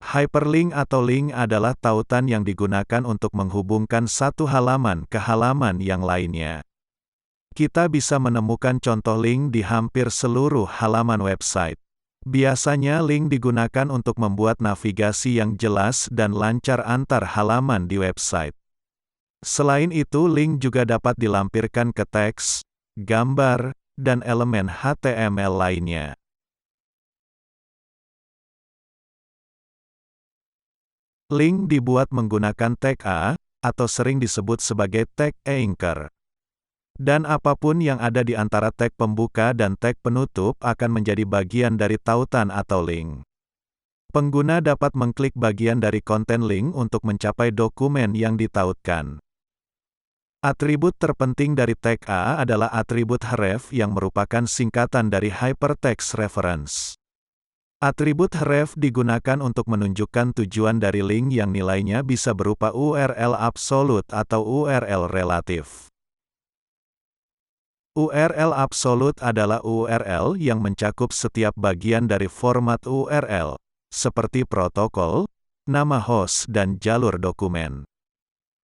Hyperlink atau link adalah tautan yang digunakan untuk menghubungkan satu halaman ke halaman yang lainnya. Kita bisa menemukan contoh link di hampir seluruh halaman website. Biasanya link digunakan untuk membuat navigasi yang jelas dan lancar antar halaman di website. Selain itu, link juga dapat dilampirkan ke teks, gambar, dan elemen HTML lainnya. Link dibuat menggunakan tag A, atau sering disebut sebagai tag anchor. Dan apapun yang ada di antara tag pembuka dan tag penutup akan menjadi bagian dari tautan atau link. Pengguna dapat mengklik bagian dari konten link untuk mencapai dokumen yang ditautkan. Atribut terpenting dari tag A adalah atribut href yang merupakan singkatan dari Hypertext Reference. Atribut href digunakan untuk menunjukkan tujuan dari link yang nilainya bisa berupa URL absolut atau URL relatif. URL absolut adalah URL yang mencakup setiap bagian dari format URL, seperti protokol, nama host dan jalur dokumen.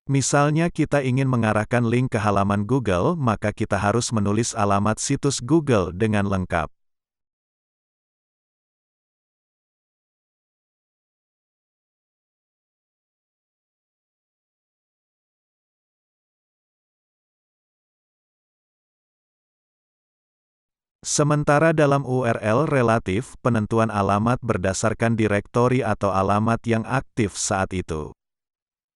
Misalnya kita ingin mengarahkan link ke halaman Google, maka kita harus menulis alamat situs Google dengan lengkap. Sementara dalam URL relatif, penentuan alamat berdasarkan direktori atau alamat yang aktif saat itu.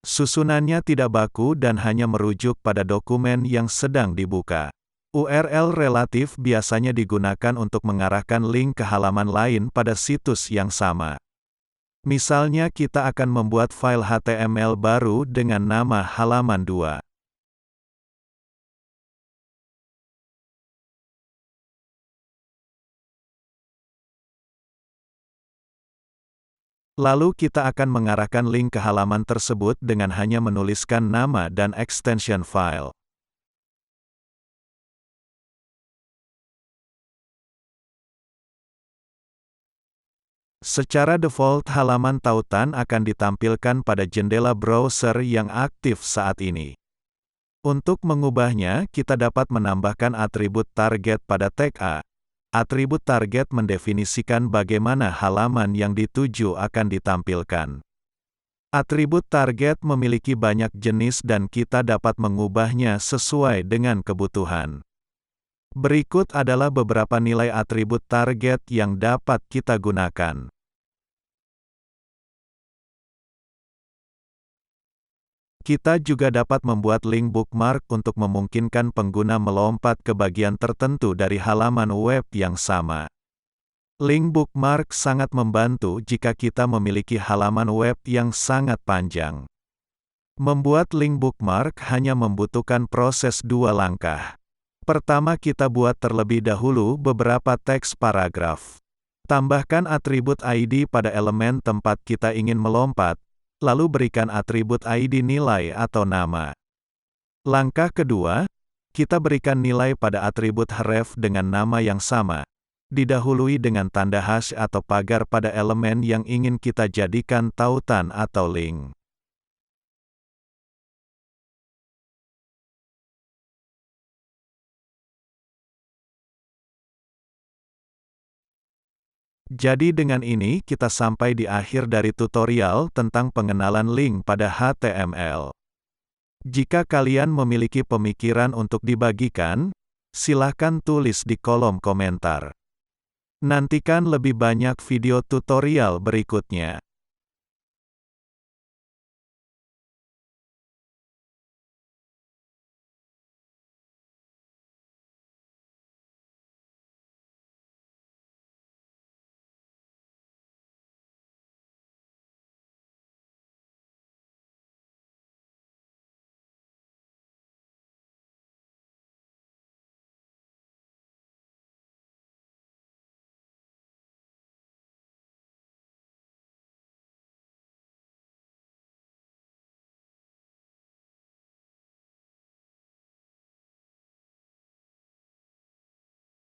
Susunannya tidak baku dan hanya merujuk pada dokumen yang sedang dibuka. URL relatif biasanya digunakan untuk mengarahkan link ke halaman lain pada situs yang sama. Misalnya kita akan membuat file HTML baru dengan nama halaman 2. Lalu kita akan mengarahkan link ke halaman tersebut dengan hanya menuliskan nama dan extension file. Secara default halaman tautan akan ditampilkan pada jendela browser yang aktif saat ini. Untuk mengubahnya, kita dapat menambahkan atribut target pada tag A. Atribut target mendefinisikan bagaimana halaman yang dituju akan ditampilkan. Atribut target memiliki banyak jenis dan kita dapat mengubahnya sesuai dengan kebutuhan. Berikut adalah beberapa nilai atribut target yang dapat kita gunakan. Kita juga dapat membuat link bookmark untuk memungkinkan pengguna melompat ke bagian tertentu dari halaman web yang sama. Link bookmark sangat membantu jika kita memiliki halaman web yang sangat panjang. Membuat link bookmark hanya membutuhkan proses 2 langkah. Pertama, kita buat terlebih dahulu beberapa teks paragraf. Tambahkan atribut ID pada elemen tempat kita ingin melompat, lalu berikan atribut ID nilai atau nama. Langkah kedua, kita berikan nilai pada atribut href dengan nama yang sama, didahului dengan tanda hash atau pagar pada elemen yang ingin kita jadikan tautan atau link. Jadi dengan ini kita sampai di akhir dari tutorial tentang pengenalan link pada HTML. Jika kalian memiliki pemikiran untuk dibagikan, silakan tulis di kolom komentar. Nantikan lebih banyak video tutorial berikutnya.